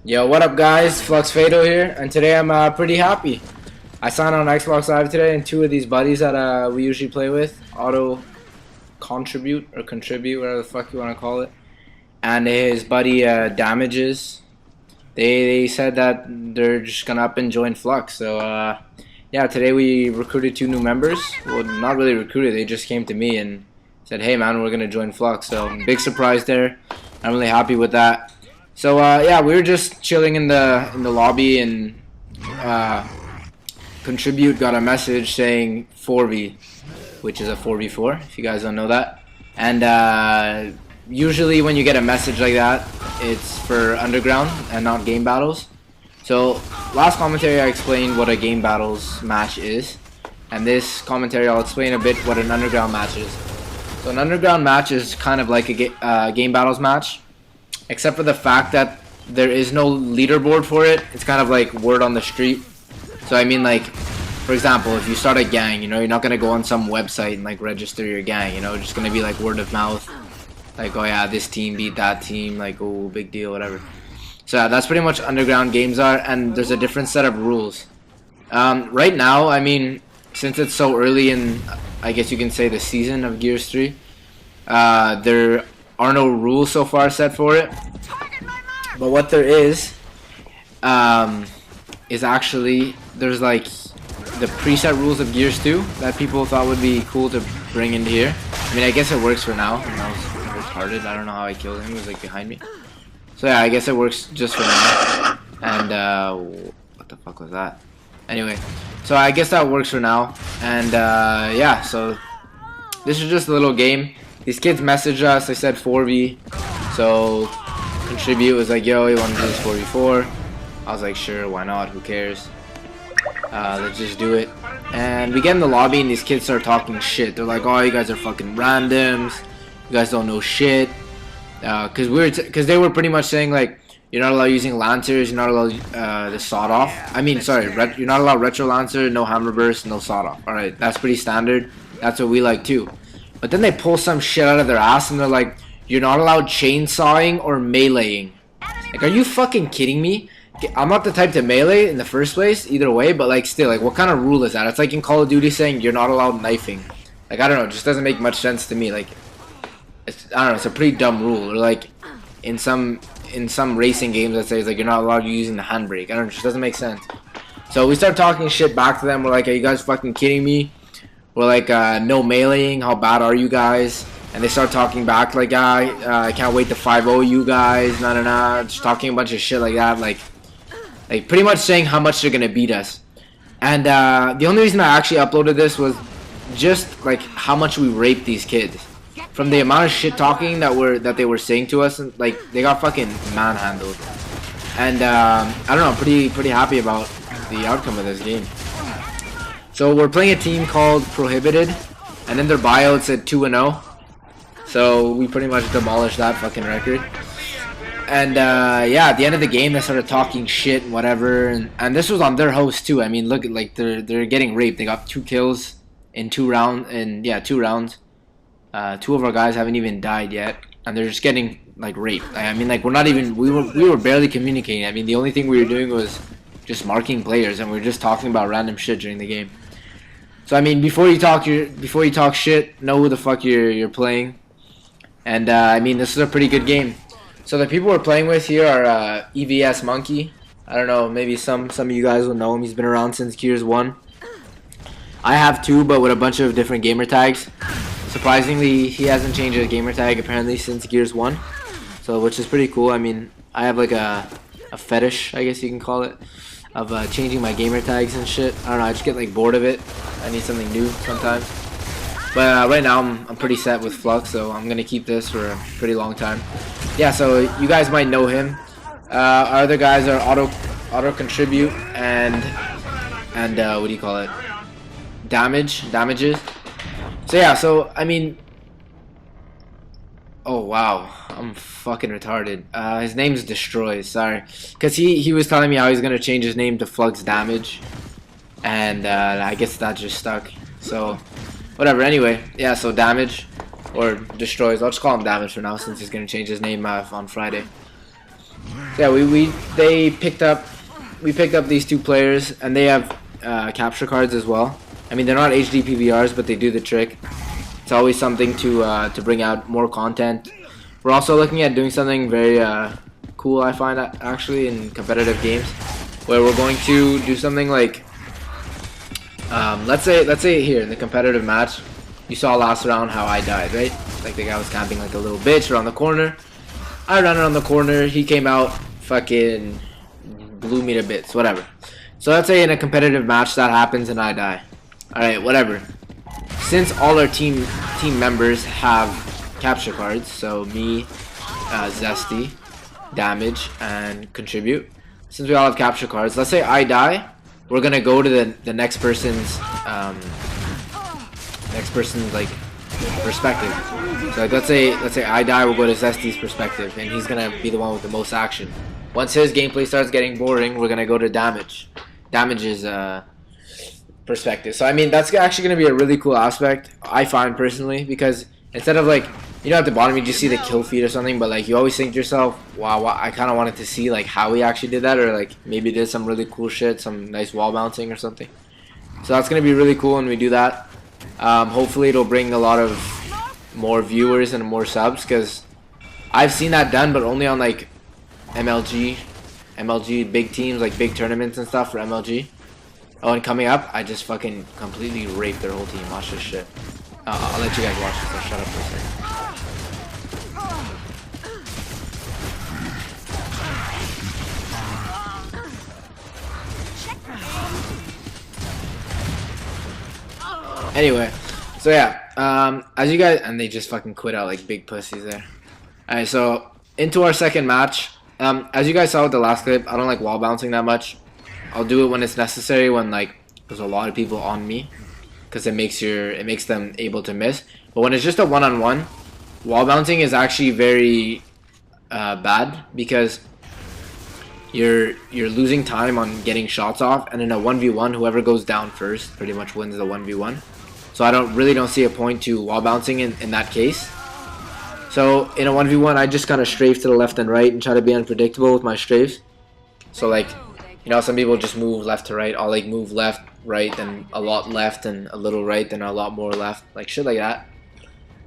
Yo, what up guys? Flux here, and today I'm pretty happy. I signed on Xbox Live today, and two of these buddies that we usually play with, auto contribute or contribute, whatever the fuck you want to call it, and his buddy Damages. They said that they're just gonna up and join Flux. So yeah, today we recruited two new members. Well, not really recruited. They just came to me and said, "Hey man, we're gonna join Flux." So big surprise there. I'm really happy with that. So yeah, we were just chilling in the lobby, and Contribute got a message saying 4v, which is a 4v4 if you guys don't know that. And usually when you get a message like that, it's for underground and not game battles. So last commentary I explained what a game battles match is, and this commentary I'll explain a bit what an underground match is. So an underground match is kind of like a game battles match, except for the fact that there is no leaderboard for it. It's kind of like word on the street. So I mean, like, for example, if you start a gang, you know, you're not gonna go on some website and like register your gang, you know, it's just gonna be like word of mouth, like, oh yeah, this team beat that team, like, oh, big deal, whatever. So yeah, that's pretty much underground games are, and there's a different set of rules. Right now, I mean, since it's so early in, I guess you can say, the season of Gears 3, there are no rules so far set for it, but what there is actually, there's like the preset rules of Gears 2 that people thought would be cool to bring into here. I mean, I guess it works for now. I was retarded. I don't know how I killed him. He was like behind me. So yeah, I guess it works just for now. And what the fuck was that? Anyway, so I guess that works for now. And yeah, so this is just a little game. These kids messaged us. They said 4v. So Contribute was like, yo, you want to do this 4v4? I was like, sure, why not? Who cares? Let's just do it. And we get in the lobby, and these kids start talking shit. They're like, oh, you guys are fucking randoms. You guys don't know shit. Because they were pretty much saying, like, you're not allowed using lancers. You're not allowed the sawed off. I mean, sorry, you're not allowed retro lancer, no hammer burst, no sawed off. All right, that's pretty standard. That's what we like too. But then they pull some shit out of their ass, and they're like, you're not allowed chainsawing or meleeing. Like, are you fucking kidding me? I'm not the type to melee in the first place, either way, but like still, like, what kind of rule is that? It's like in Call of Duty saying you're not allowed knifing. Like, I don't know, it just doesn't make much sense to me. Like, I don't know, it's a pretty dumb rule. Or like in some racing games that says like you're not allowed using the handbrake. I don't know, it just doesn't make sense. So we start talking shit back to them. We're like, are you guys fucking kidding me? We're like, no meleeing, how bad are you guys? And they start talking back like, I can't wait to 5-0 you guys, nah, just talking a bunch of shit like that, like pretty much saying how much they're gonna beat us. And the only reason I actually uploaded this was just like how much we raped these kids. From the amount of shit talking that they were saying to us, and like they got fucking manhandled. And I don't know, I'm pretty happy about the outcome of this game. So we're playing a team called Prohibited, and in their bio it said 2-0. So we pretty much demolished that fucking record. And yeah, at the end of the game they started talking shit and whatever, and this was on their host too. I mean, look, like they're getting raped. They got 2 kills in 2 rounds, and yeah, 2 rounds. 2 of our guys haven't even died yet, and they're just getting like raped. I mean, like, we were barely communicating. I mean, the only thing we were doing was just marking players, and we were just talking about random shit during the game. So I mean, before you talk shit, know who the fuck you're playing. And I mean, this is a pretty good game. So the people we're playing with here are EVS Monkey. I don't know, maybe some of you guys will know him. He's been around since Gears 1. I have 2, but with a bunch of different gamer tags. Surprisingly, he hasn't changed his gamer tag apparently since Gears 1. So, which is pretty cool. I mean, I have like a fetish, I guess you can call it, of changing my gamer tags and shit. I don't know, I just get like bored of it. I need something new sometimes. But right now I'm pretty set with Flux, so I'm gonna keep this for a pretty long time. Yeah, so you guys might know him. Our other guys are auto contribute and what do you call it? Damages. So yeah, so I mean, oh wow, I'm fucking retarded. His name's Destroy. Sorry, cause he was telling me how he's gonna change his name to Flux Damage, and I guess that just stuck. So whatever. Anyway, yeah. So Damage or Destroys. I'll just call him Damage for now, since he's gonna change his name on Friday. Yeah, we picked up these two players, and they have capture cards as well. I mean, they're not HD PBRs, but they do the trick. It's always something to bring out more content. We're also looking at doing something very cool, I find, actually, in competitive games, where we're going to do something like, let's say here in the competitive match, you saw last round how I died, right? Like the guy was camping like a little bitch around the corner. I ran around the corner, he came out, fucking blew me to bits, whatever. So let's say in a competitive match that happens and I die. Alright, whatever. Since all our team members have capture cards, so me, Zesty, Damage, and Contribute. Since we all have capture cards, let's say I die, we're gonna go to the next person's like perspective. So like let's say I die, we'll go to Zesty's perspective, and he's gonna be the one with the most action. Once his gameplay starts getting boring, we're gonna go to Damage's perspective. So I mean, that's actually gonna be a really cool aspect, I find personally, because instead of like, you know, at the bottom you just see the kill feed or something, but like you always think to yourself, wow, I kind of wanted to see like how he actually did that, or like maybe did some really cool shit, some nice wall bouncing or something. So that's gonna be really cool when we do that. Hopefully it'll bring a lot of more viewers and more subs, because I've seen that done, but only on like MLG big teams, like big tournaments and stuff for MLG. Oh, and coming up, I just fucking completely raped their whole team. Watch this shit. I'll let you guys watch this. I'll shut up for a second. Anyway, so yeah, as you guys, and they just fucking quit out like big pussies there. Alright, so into our second match. As you guys saw with the last clip, I don't like wall bouncing that much. I'll do it when it's necessary, when like there's a lot of people on me, because it makes them able to miss. But when it's just a one-on-one, wall bouncing is actually very bad, because you're losing time on getting shots off, and in a 1v1, whoever goes down first pretty much wins the 1v1. So I really don't see a point to wall bouncing in that case. So in a 1v1, I just kind of strafe to the left and right and try to be unpredictable with my strafes. So like, you know, some people just move left to right. I'll like move left, right, then a lot left, and a little right, then a lot more left, like shit like that.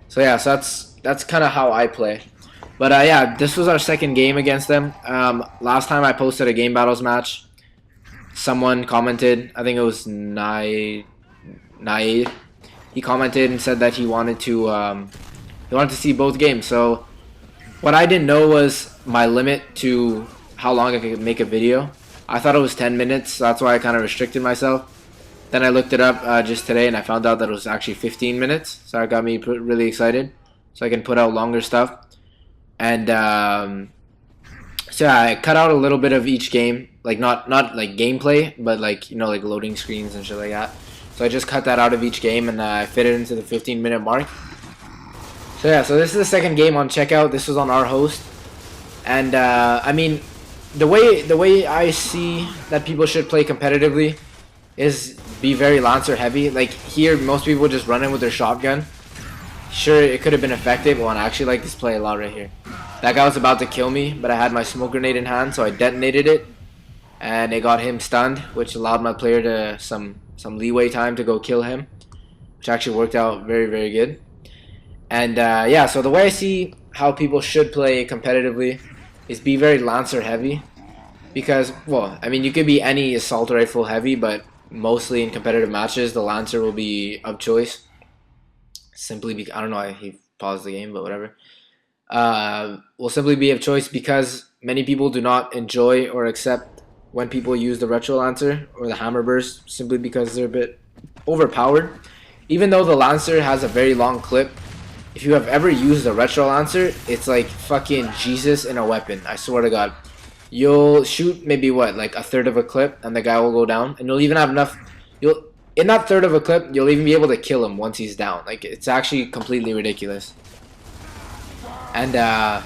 So yeah, so that's kind of how I play. But yeah, this was our second game against them. Last time I posted a game battles match, someone commented, I think it was Naid. He commented and said that he wanted to see both games. So what I didn't know was my limit to how long I could make a video. I thought it was 10 minutes, so that's why I kind of restricted myself. Then I looked it up just today, and I found out that it was actually 15 minutes. So it got me really excited, so I can put out longer stuff. And so yeah, I cut out a little bit of each game, like not like gameplay, but like, you know, like loading screens and shit like that. So I just cut that out of each game, and I fit it into the 15-minute mark. So yeah, so this is the second game on Checkout. This was on our host, and I mean, the way I see that people should play competitively is be very Lancer heavy. Like here, most people just run in with their shotgun. Sure, it could have been effective. Well, I actually like this play a lot right here. That guy was about to kill me, but I had my smoke grenade in hand, so I detonated it, and it got him stunned, which allowed my player to some leeway time to go kill him, which actually worked out very, very good. And yeah, so the way I see how people should play competitively is be very Lancer heavy, because, well, I mean, you could be any assault rifle heavy, but mostly in competitive matches, the Lancer will be of choice. Simply because, I don't know why he paused the game, but whatever. Will simply be of choice because many people do not enjoy or accept when people use the Retro Lancer or the Hammer Burst, simply because they're a bit overpowered. Even though the Lancer has a very long clip, if you have ever used the Retro Lancer, it's like fucking Jesus in a weapon. I swear to God. You'll shoot maybe what, like a third of a clip, and the guy will go down, and you'll even have enough. In that third of a clip, you'll even be able to kill him once he's down. Like, it's actually completely ridiculous. And the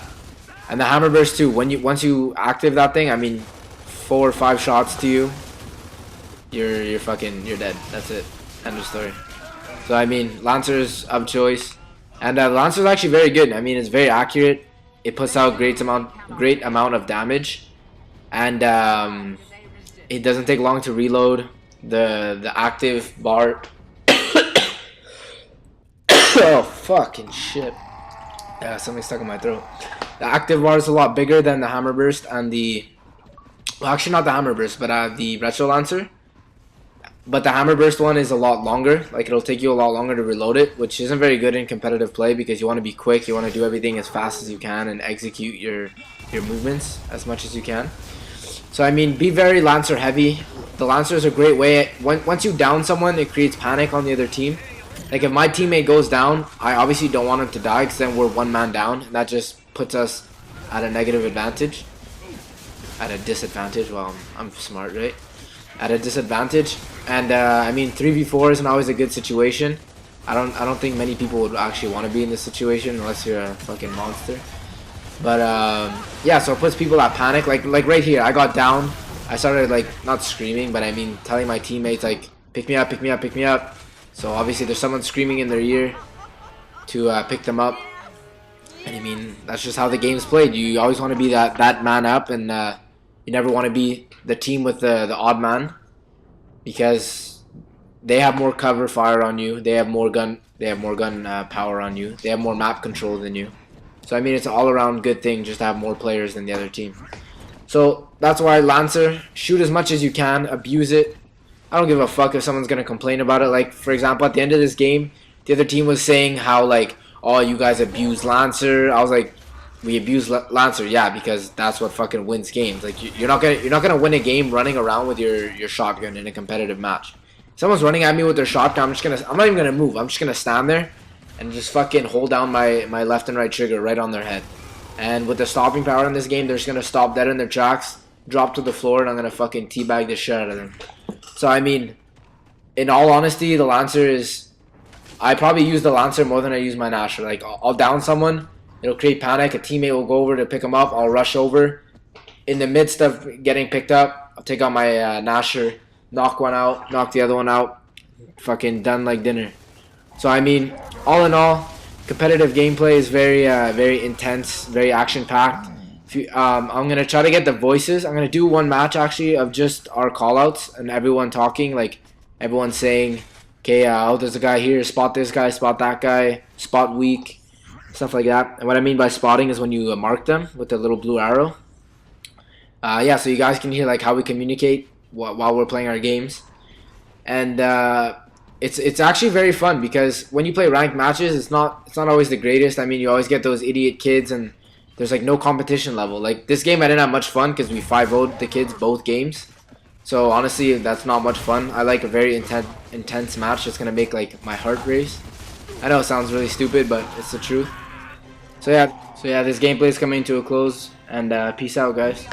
Hammer Burst too. Once you active that thing, I mean, 4 or 5 shots to you, you're dead. That's it. End of story. So I mean, Lancer's of choice. And Lancer's actually very good. I mean, it's very accurate. it puts out great amount of damage, and it doesn't take long to reload. The active bar. Oh fucking shit! Yeah, something stuck in my throat. The active bar is a lot bigger than the hammer burst and the. Well, actually not the hammer burst, but the retro lancer. But the hammer burst one is a lot longer. Like, it'll take you a lot longer to reload it, which isn't very good in competitive play because you want to be quick, you want to do everything as fast as you can and execute your movements as much as you can. So I mean, be very lancer heavy. The lancer is a great way. Once you down someone, it creates panic on the other team. Like, if my teammate goes down, I obviously don't want him to die because then we're one man down, and that just puts us at a negative advantage. At a disadvantage. Well, I'm smart, right? At a disadvantage. And I mean, 3v4 isn't always a good situation. I don't think many people would actually want to be in this situation unless you're a fucking monster. But yeah, so it puts people at panic. Like right here, I got down. I started like not screaming, but I mean telling my teammates like, pick me up, pick me up, pick me up. So obviously there's someone screaming in their ear to pick them up. And I mean, that's just how the game's played. You always want to be that man up, and you never want to be the team with the odd man, because they have more cover fire on you. They have more gun power on you. They have more map control than you. So I mean, it's an all-around good thing just to have more players than the other team. So that's why Lancer, shoot as much as you can, abuse it. I don't give a fuck if someone's gonna complain about it. Like, for example, at the end of this game, the other team was saying how like, oh, you guys abuse Lancer. I was like, we abuse Lancer, yeah, because that's what fucking wins games. Like, you're not gonna win a game running around with your shotgun in a competitive match. If someone's running at me with their shotgun, I'm not even gonna move. I'm just gonna stand there and just fucking hold down my left and right trigger right on their head. And with the stopping power in this game, they're just gonna stop dead in their tracks, drop to the floor, and I'm gonna fucking teabag the shit out of them. So I mean, in all honesty, the Lancer is. I probably use the Lancer more than I use my Nasher. Like, I'll down someone. It'll create panic. A teammate will go over to pick him up. I'll rush over. In the midst of getting picked up, I'll take out my Nasher, knock one out, knock the other one out. Fucking done like dinner. So, I mean, all in all, competitive gameplay is very intense, very action-packed. I'm going to try to get the voices. I'm going to do one match, actually, of just our callouts and everyone talking. Like, everyone saying, okay, oh, there's a guy here. Spot this guy, spot that guy, spot weak. Stuff like that. And what I mean by spotting is when you mark them with the little blue arrow. Yeah, so you guys can hear like how we communicate while we're playing our games. And it's actually very fun because when you play ranked matches, it's not always the greatest. I mean, you always get those idiot kids, and there's like no competition level. Like, this game I didn't have much fun because we 5-0'd the kids both games. So honestly, that's not much fun. I like a very intense match that's gonna make like my heart race. I know it sounds really stupid, but it's the truth. So yeah, this gameplay is coming to a close, and peace out, guys.